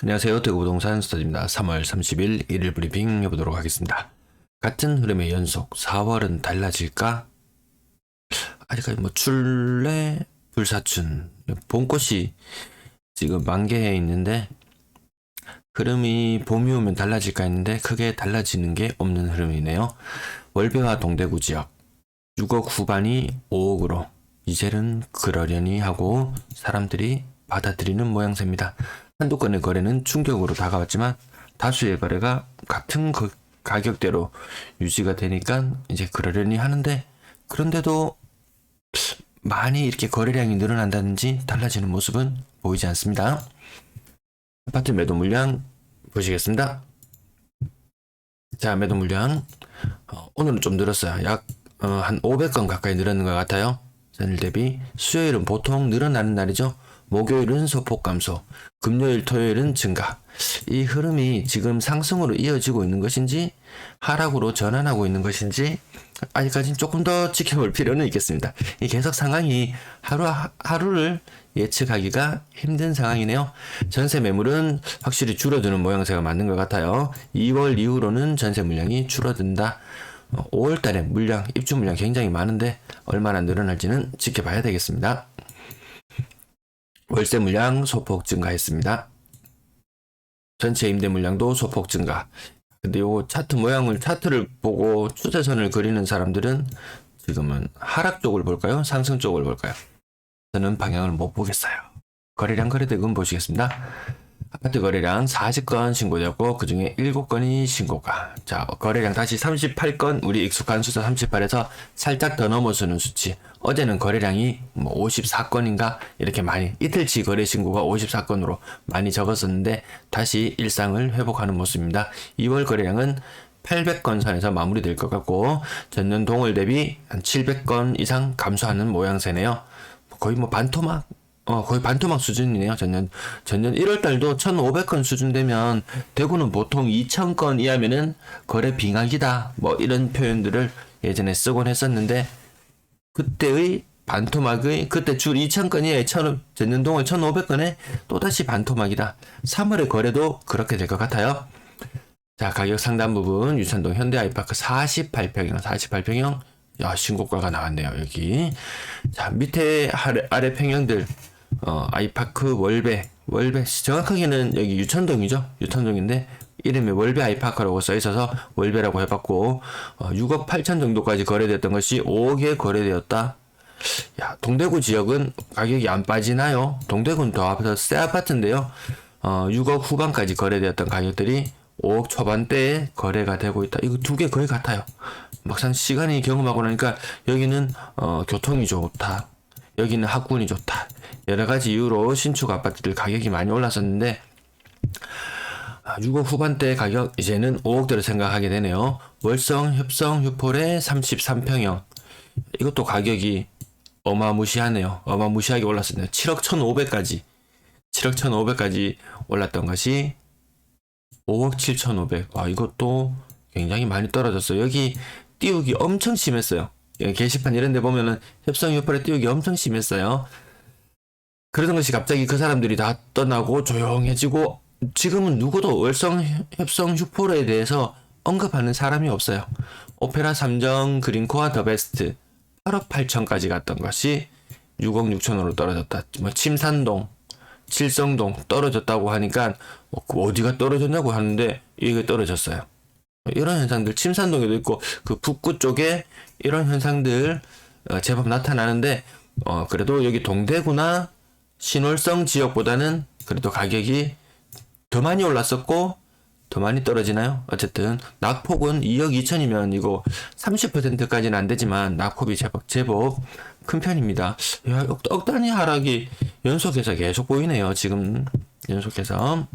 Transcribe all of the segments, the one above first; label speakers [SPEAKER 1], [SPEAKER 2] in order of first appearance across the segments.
[SPEAKER 1] 안녕하세요. 대구부동산 스타디입니다. 3월 30일 일일 브리핑 해보도록 하겠습니다. 같은 흐름의 연속 4월은 달라질까? 아직까지 출래 불사춘 봄꽃이 지금 만개해 있는데 흐름이 봄이 오면 달라질까 했는데 크게 달라지는 게 없는 흐름이네요. 월배와 동대구 지역 6억 후반이 5억으로 이제는 그러려니 하고 사람들이 받아들이는 모양새입니다. 한두 건의 거래는 충격으로 다가왔지만 다수의 거래가 같은 가격대로 유지가 되니까 이제 그러려니 하는데, 그런데도 많이 이렇게 거래량이 늘어난다든지 달라지는 모습은 보이지 않습니다. 아파트 매도 물량 보시겠습니다. 자, 매도 물량 오늘은 좀 늘었어요. 약 한 500건 가까이 늘었는 것 같아요. 전일 대비. 수요일은 보통 늘어나는 날이죠. 목요일은 소폭 감소, 금요일, 토요일은 증가. 이 흐름이 지금 상승으로 이어지고 있는 것인지 하락으로 전환하고 있는 것인지 아직까지는 조금 더 지켜볼 필요는 있겠습니다. 이 계속 상황이 하루를 예측하기가 힘든 상황이네요. 전세 매물은 확실히 줄어드는 모양새가 맞는 것 같아요. 2월 이후로는 전세 물량이 줄어든다. 5월 달에 입주 물량 굉장히 많은데 얼마나 늘어날지는 지켜봐야 되겠습니다. 월세 물량 소폭 증가했습니다. 전체 임대 물량도 소폭 증가. 근데 요 차트를 보고 추세선을 그리는 사람들은 지금은 하락 쪽을 볼까요? 상승 쪽을 볼까요? 저는 방향을 못 보겠어요. 거래량 거래대금 보시겠습니다. 아파트 거래량 40건 신고되었고 그 중에 7건이 신고가. 자, 거래량 다시 38건, 우리 익숙한 숫자 38에서 살짝 더 넘어서는 수치. 어제는 거래량이 54건인가 이렇게 많이, 이틀치 거래 신고가 54건으로 많이 적었었는데 다시 일상을 회복하는 모습입니다. 2월 거래량은 800건 선에서 마무리될 것 같고 전년 동월 대비 한 700건 이상 감소하는 모양새네요. 거의 거의 반토막 수준이네요. 전년 1월달도 1,500건 수준 되면 대구는 보통 2,000건 이하면은 거래 빙하기다. 이런 표현들을 예전에 쓰곤 했었는데, 그때의 반토막의, 그때 줄 2,000건 이하의 전년 동월 1,500건에 또다시 반토막이다. 3월의 거래도 그렇게 될 것 같아요. 자, 가격 상단 부분 유천동 현대아이파크 48평형. 야, 신고가가 나왔네요, 여기. 자, 밑에 아래 평형들, 아이파크 월배, 정확하게는 여기 유천동이죠. 유천동인데, 이름이 월배 아이파크라고 써있어서 월배라고 해봤고, 6억 8천 정도까지 거래됐던 것이 5억에 거래되었다. 야, 동대구 지역은 가격이 안 빠지나요? 동대구는 더 새 아파트인데요. 6억 후반까지 거래되었던 가격들이 5억 초반대에 거래가 되고 있다. 이거 두 개 거의 같아요. 막상 시간이 경험하고 나니까 여기는 교통이 좋다, 여기는 학군이 좋다, 여러 가지 이유로 신축 아파트들 가격이 많이 올랐었는데 6억 후반대 가격 이제는 5억대로 생각하게 되네요. 월성 협성 휴폴의 33평형, 이것도 가격이 어마무시하네요. 어마무시하게 올랐었네요. 7억 1,500까지 올랐던 것이 5억 7,500. 이것도 굉장히 많이 떨어졌어요. 여기 띄우기 엄청 심했어요. 게시판 이런 데 보면은 협성 휴폴에 띄우기 엄청 심했어요. 그러던 것이 갑자기 그 사람들이 다 떠나고 조용해지고 지금은 누구도 월성 협성 휴폴에 대해서 언급하는 사람이 없어요. 오페라 3정 그린코아 더 베스트 8억 8천까지 갔던 것이 6억 6천으로 떨어졌다. 침산동, 칠성동 떨어졌다고 하니까 어디가 떨어졌냐고 하는데 이게 떨어졌어요. 이런 현상들, 침산동에도 있고 그 북구 쪽에 이런 현상들 제법 나타나는데, 그래도 여기 동대구나 신월성 지역보다는 그래도 가격이 더 많이 올랐었고 더 많이 떨어지나요? 어쨌든 낙폭은 2억 2천이면 이거 30%까지는 안 되지만 낙폭이 제법 큰 편입니다. 야, 억 단위 하락이 연속해서 계속 보이네요. 지금 연속해서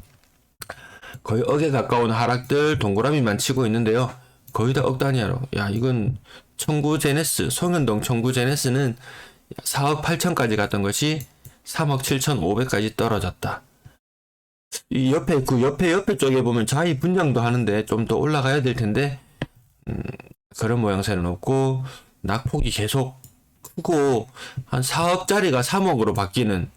[SPEAKER 1] 거의 억에 가까운 하락들 동그라미만 치고 있는데요. 거의 다 억 단위로. 야, 이건 송현동 청구 제네스는 4억 8천까지 갔던 것이 3억 7천5백까지 떨어졌다. 이 옆에 쪽에 보면 자이 분양도 하는데 좀 더 올라가야 될 텐데 그런 모양새는 없고 낙폭이 계속 크고 한 4억짜리가 3억으로 바뀌는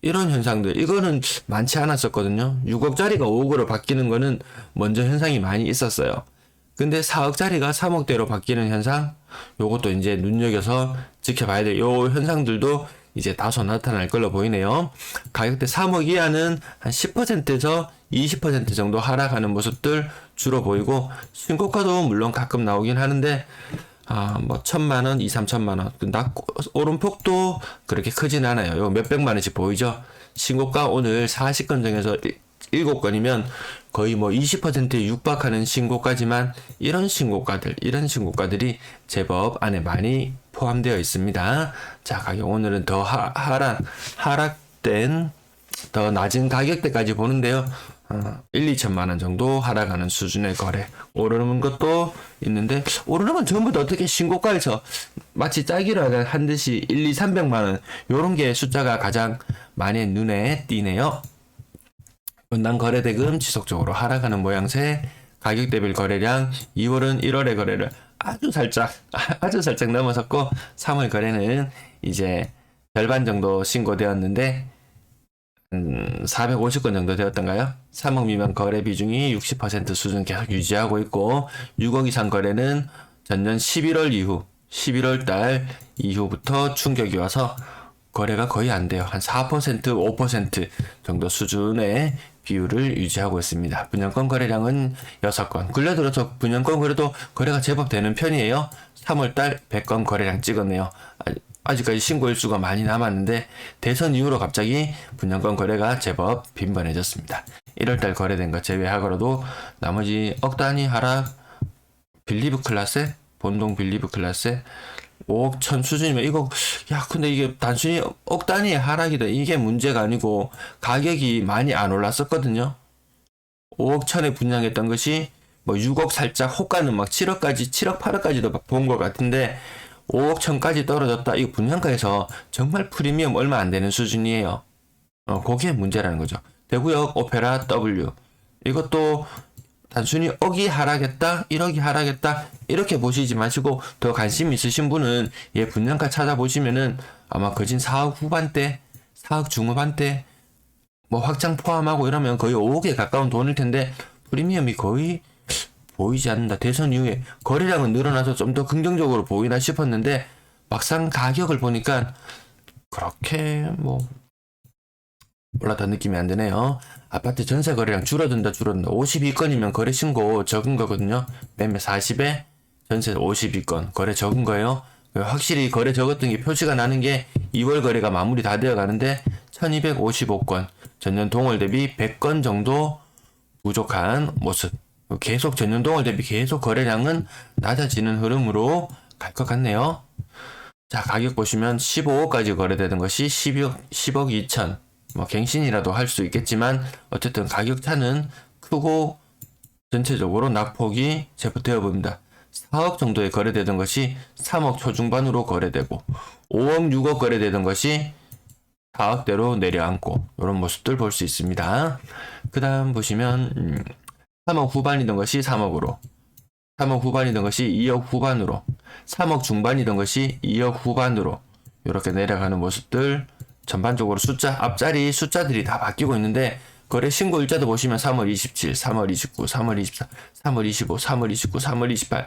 [SPEAKER 1] 이런 현상들, 이거는 많지 않았었거든요. 6억짜리가 5억으로 바뀌는 거는 먼저 현상이 많이 있었어요. 근데 4억짜리가 3억대로 바뀌는 현상, 요것도 이제 눈여겨서 지켜봐야 돼요. 요 현상들도 이제 다소 나타날 걸로 보이네요. 가격대 3억 이하는 한 10%에서 20% 정도 하락하는 모습들 주로 보이고, 신고가도 물론 가끔 나오긴 하는데, 뭐 1,000만원, 2, 3천만원. 오름폭도 그렇게 크진 않아요. 요 몇백만원씩 보이죠? 신고가 오늘 40건 중에서 7건이면 거의 뭐 20%에 육박하는 신고가지만, 이런 신고가들이 제법 안에 많이 포함되어 있습니다. 자, 가격 오늘은 더 하락된 더 낮은 가격대까지 보는데요. 1, 2천만 원 정도 하락하는 수준의 거래. 오르는 것도 있는데, 오르는 건 전부 다 어떻게 신고가에서 마치 짜기로 한 듯이 1, 2, 300만 원 요런 게 숫자가 가장 많이 눈에 띄네요. 분당 거래대금 지속적으로 하락하는 모양새. 가격 대비 거래량 2월은 1월의 거래를 아주 살짝 넘어섰고, 3월 거래는 이제 절반 정도 신고되었는데 450건 정도 되었던가요? 3억 미만 거래 비중이 60% 수준 계속 유지하고 있고, 6억 이상 거래는 전년 11월 달 이후부터 충격이 와서 거래가 거의 안 돼요. 한 4%, 5% 정도 수준의 비율을 유지하고 있습니다. 분양권 거래량은 6건. 근래 들어서 분양권 거래도 거래가 제법 되는 편이에요. 3월달 100건 거래량 찍었네요. 아직까지 신고 일수가 많이 남았는데, 대선 이후로 갑자기 분양권 거래가 제법 빈번해졌습니다. 1월달 거래된 것 제외하고라도 나머지 억 단위 하락, 빌리브 클래스, 본동 빌리브 클래스 5억 천 수준이면 이거, 근데 이게 단순히 억 단위의 하락이다, 이게 문제가 아니고 가격이 많이 안 올랐었거든요. 5억 천에 분양했던 것이 뭐 6억 살짝, 호가는 막 7억 8억까지도 본 것 같은데 5억 천까지 떨어졌다. 이거 분양가에서 정말 프리미엄 얼마 안 되는 수준이에요. 그게 문제라는 거죠. 대구역 오페라 W, 이것도 단순히 억이 하락했다, 1억이 하락했다 이렇게 보시지 마시고, 더 관심 있으신 분은 얘 분양가 찾아보시면은 아마 거진 4억 후반대, 4억 중후반대 뭐 확장 포함하고 이러면 거의 5억에 가까운 돈일 텐데, 프리미엄이 거의 보이지 않는다. 대선 이후에 거래량은 늘어나서 좀 더 긍정적으로 보이나 싶었는데, 막상 가격을 보니까 그렇게 뭐 올랐다 느낌이 안 드네요. 아파트 전세 거래량 줄어든다. 52건이면 거래 신고 적은 거거든요. 매매 40에 전세 52건, 거래 적은 거예요. 확실히 거래 적었던 게 표시가 나는 게 2월 거래가 마무리 다 되어 가는데 1255건, 전년 동월 대비 100건 정도 부족한 모습. 계속 전년 동월 대비 계속 거래량은 낮아지는 흐름으로 갈 것 같네요. 자, 가격 보시면 15억까지 거래되는 것이 10억 2천. 뭐 갱신이라도 할 수 있겠지만 어쨌든 가격 차는 크고 전체적으로 낙폭이 제법되어 보입니다. 4억 정도에 거래되던 것이 3억 초중반으로 거래되고, 5억 6억 거래되던 것이 4억대로 내려앉고, 이런 모습들 볼 수 있습니다. 그 다음 보시면 3억 후반이던 것이 3억으로, 3억 후반이던 것이 2억 후반으로, 3억 중반이던 것이 2억 후반으로 이렇게 내려가는 모습들. 전반적으로 앞자리 숫자들이 다 바뀌고 있는데, 거래 신고 일자도 보시면 3월 27, 3월 29, 3월 24, 3월 25, 3월 29, 3월 28.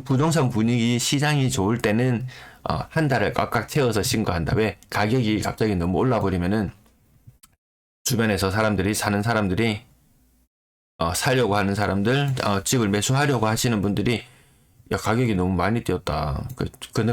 [SPEAKER 1] 부동산 분위기, 시장이 좋을 때는 한 달을 꽉꽉 채워서 신고한다. 왜? 가격이 갑자기 너무 올라버리면은 주변에서 사는 사람들이 살려고 하는 사람들, 집을 매수하려고 하시는 분들이, 야, 가격이 너무 많이 뛰었다.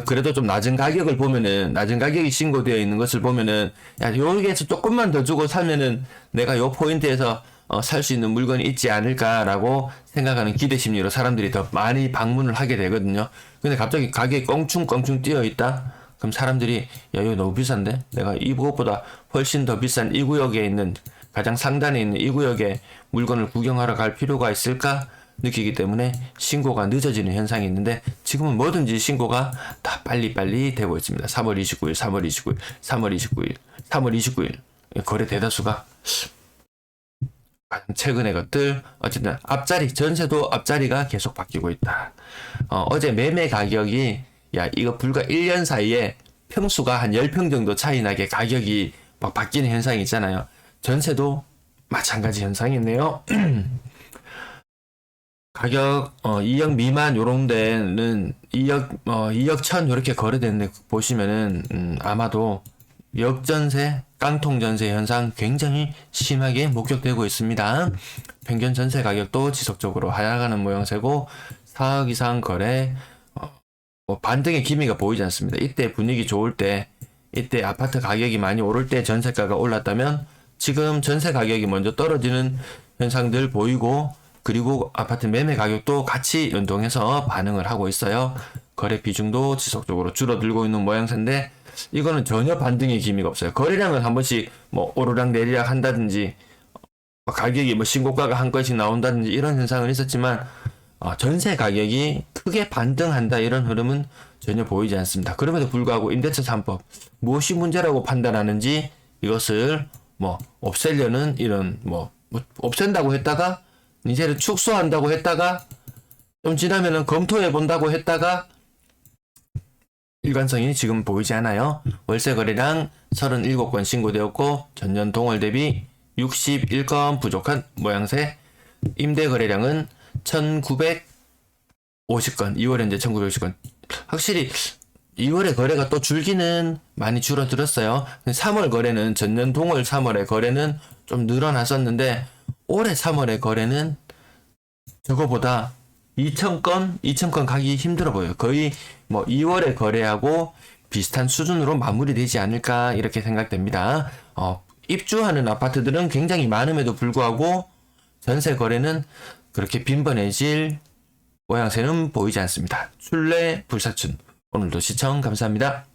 [SPEAKER 1] 그래도 좀 낮은 가격을 보면은, 낮은 가격이 신고되어 있는 것을 보면은, 야, 여기에서 조금만 더 주고 사면은 내가 요 포인트에서 살 수 있는 물건이 있지 않을까라고 생각하는 기대 심리로 사람들이 더 많이 방문을 하게 되거든요. 근데 갑자기 가격이 껑충껑충 뛰어 있다? 그럼 사람들이, 야, 이거 너무 비싼데? 내가 이것보다 훨씬 더 비싼 이 구역에 있는, 가장 상단에 있는 이 구역에 물건을 구경하러 갈 필요가 있을까? 느끼기 때문에 신고가 늦어지는 현상이 있는데, 지금은 뭐든지 신고가 다 빨리빨리 되고 있습니다. 3월 29일, 3월 29일, 3월 29일, 3월 29일 거래 대다수가 최근의 것들. 어쨌든 앞자리, 전세도 앞자리가 계속 바뀌고 있다. 어제 매매 가격이, 야, 이거 불과 1년 사이에 평수가 한 10평 정도 차이 나게 가격이 막 바뀌는 현상이 있잖아요. 전세도 마찬가지 현상이네요. 가격 2억 미만 요런 데는 2억 1천 요렇게 거래되는데 보시면은 아마도 역전세, 깡통전세 현상 굉장히 심하게 목격되고 있습니다. 평균 전세 가격도 지속적으로 하락하는 모양새고 4억 이상 거래 뭐 반등의 기미가 보이지 않습니다. 이때 분위기 좋을 때, 이때 아파트 가격이 많이 오를 때 전세가가 올랐다면 지금 전세 가격이 먼저 떨어지는 현상들 보이고, 그리고 아파트 매매 가격도 같이 연동해서 반응을 하고 있어요. 거래 비중도 지속적으로 줄어들고 있는 모양새인데 이거는 전혀 반등의 기미가 없어요. 거래량은 한 번씩 뭐 오르락 내리락 한다든지 가격이 뭐 신고가가 한 건씩 나온다든지 이런 현상은 있었지만 전세 가격이 크게 반등한다 이런 흐름은 전혀 보이지 않습니다. 그럼에도 불구하고 임대차 3법 무엇이 문제라고 판단하는지 이것을 뭐 없애려는 이런 뭐 없앤다고 했다가 이제는 축소한다고 했다가 좀 지나면은 검토해 본다고 했다가 일관성이 지금 보이지 않아요. 월세 거래량 37건 신고되었고 전년 동월 대비 61건 부족한 모양새. 임대 거래량은 1950건, 2월 현재 1950건. 확실히 2월에 거래가 또 줄기는 많이 줄어들었어요. 3월 거래는 전년 동월 3월에 거래는 좀 늘어났었는데 올해 3월의 거래는 저거보다 2,000건 가기 힘들어 보여요. 거의 뭐 2월에 거래하고 비슷한 수준으로 마무리되지 않을까 이렇게 생각됩니다. 입주하는 아파트들은 굉장히 많음에도 불구하고 전세 거래는 그렇게 빈번해질 모양새는 보이지 않습니다. 출래 불사춘 오늘도 시청 감사합니다.